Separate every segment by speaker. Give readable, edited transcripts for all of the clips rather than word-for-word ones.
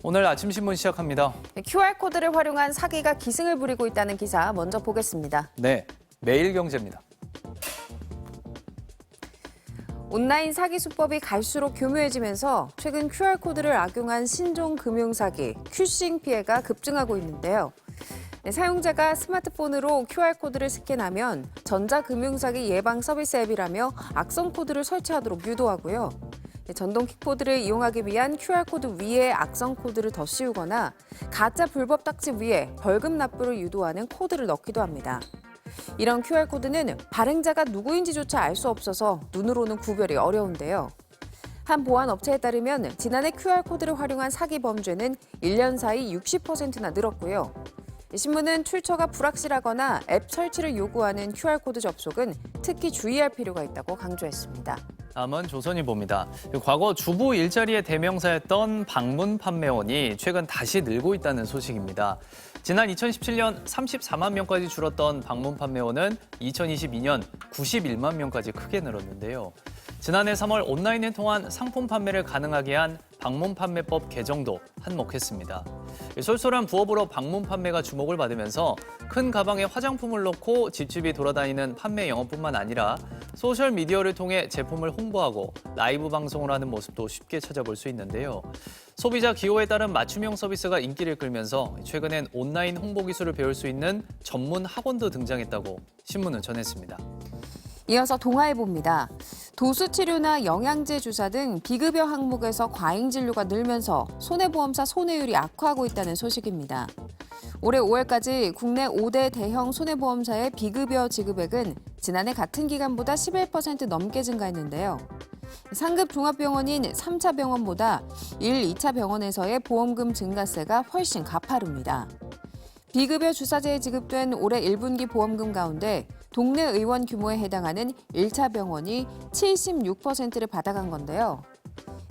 Speaker 1: 오늘 아침 신문 시작합니다.
Speaker 2: QR코드를 활용한 사기가 기승을 부리고 있다는 기사 먼저 보겠습니다.
Speaker 1: 네, 매일경제입니다.
Speaker 2: 온라인 사기 수법이 갈수록 교묘해지면서 최근 QR코드를 악용한 신종 금융사기, 큐싱 피해가 급증하고 있는데요. 사용자가 스마트폰으로 QR코드를 스캔하면 전자금융사기 예방 서비스 앱이라며 악성 코드를 설치하도록 유도하고요. 전동 킥보드를 이용하기 위한 QR코드 위에 악성 코드를 더 씌우거나 가짜 불법 딱지 위에 벌금 납부를 유도하는 코드를 넣기도 합니다. 이런 QR코드는 발행자가 누구인지조차 알 수 없어서 눈으로는 구별이 어려운데요. 한 보안 업체에 따르면 지난해 QR코드를 활용한 사기 범죄는 1년 사이 60%나 늘었고요. 신문은 출처가 불확실하거나 앱 설치를 요구하는 QR코드 접속은 특히 주의할 필요가 있다고 강조했습니다.
Speaker 1: 다음은 조선일보입니다. 과거 주부 일자리의 대명사였던 방문 판매원이 최근 다시 늘고 있다는 소식입니다. 지난 2017년 34만 명까지 줄었던 방문 판매원은 2022년 91만 명까지 크게 늘었는데요. 지난해 3월 온라인을 통한 상품 판매를 가능하게 한 방문 판매법 개정도 한몫했습니다. 쏠쏠한 부업으로 방문 판매가 주목을 받으면서 큰 가방에 화장품을 넣고 집집이 돌아다니는 판매 영업뿐만 아니라 소셜미디어를 통해 제품을 홍보하고 라이브 방송을 하는 모습도 쉽게 찾아볼 수 있는데요. 소비자 기호에 따른 맞춤형 서비스가 인기를 끌면서 최근엔 온라인 홍보 기술을 배울 수 있는 전문 학원도 등장했다고 신문은 전했습니다.
Speaker 2: 이어서 동아일보입니다. 도수치료나 영양제 주사 등 비급여 항목에서 과잉 진료가 늘면서 손해보험사 손해율이 악화하고 있다는 소식입니다. 올해 5월까지 국내 5대 대형 손해보험사의 비급여 지급액은 지난해 같은 기간보다 11% 넘게 증가했는데요. 상급 종합병원인 3차 병원보다 1, 2차 병원에서의 보험금 증가세가 훨씬 가파릅니다. 비급여 주사제에 지급된 올해 1분기 보험금 가운데 동네 의원 규모에 해당하는 1차 병원이 76%를 받아간 건데요.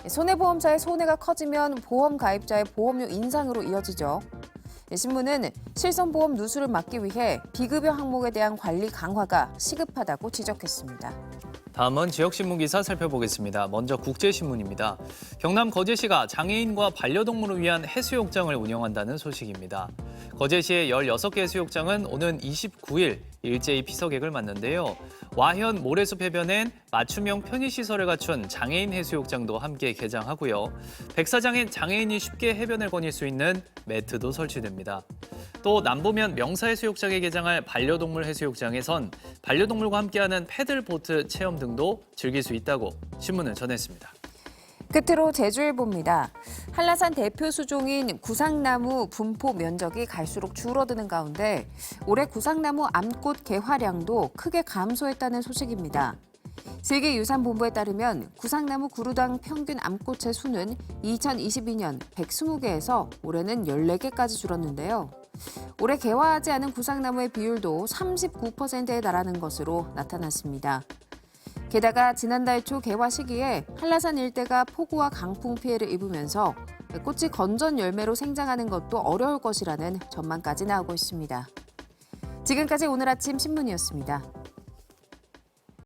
Speaker 2: 손해보험사의 손해가 커지면 보험 가입자의 보험료 인상으로 이어지죠. 신문은 실손보험 누수를 막기 위해 비급여 항목에 대한 관리 강화가 시급하다고 지적했습니다.
Speaker 1: 다음은 지역신문 기사 살펴보겠습니다. 먼저 국제신문입니다. 경남 거제시가 장애인과 반려동물을 위한 해수욕장을 운영한다는 소식입니다. 거제시의 16개 해수욕장은 오는 29일 일제히 피서객을 맞는데요. 와현 모래숲 해변엔 맞춤형 편의시설을 갖춘 장애인 해수욕장도 함께 개장하고요. 백사장엔 장애인이 쉽게 해변을 거닐 수 있는 매트도 설치됩니다. 또 남부면 명사해수욕장에 개장할 반려동물 해수욕장에선 반려동물과 함께하는 패들보트 체험 등도 즐길 수 있다고 신문은 전했습니다.
Speaker 2: 끝으로 제주일보입니다. 한라산 대표 수종인 구상나무 분포 면적이 갈수록 줄어드는 가운데 올해 구상나무 암꽃 개화량도 크게 감소했다는 소식입니다. 세계유산본부에 따르면 구상나무 구루당 평균 암꽃의 수는 2022년 120개에서 올해는 14개까지 줄었는데요. 올해 개화하지 않은 구상나무의 비율도 39%에 달하는 것으로 나타났습니다. 게다가 지난달 초 개화 시기에 한라산 일대가 폭우와 강풍 피해를 입으면서 꽃이 건전 열매로 생장하는 것도 어려울 것이라는 전망까지 나오고 있습니다. 지금까지 오늘 아침 신문이었습니다.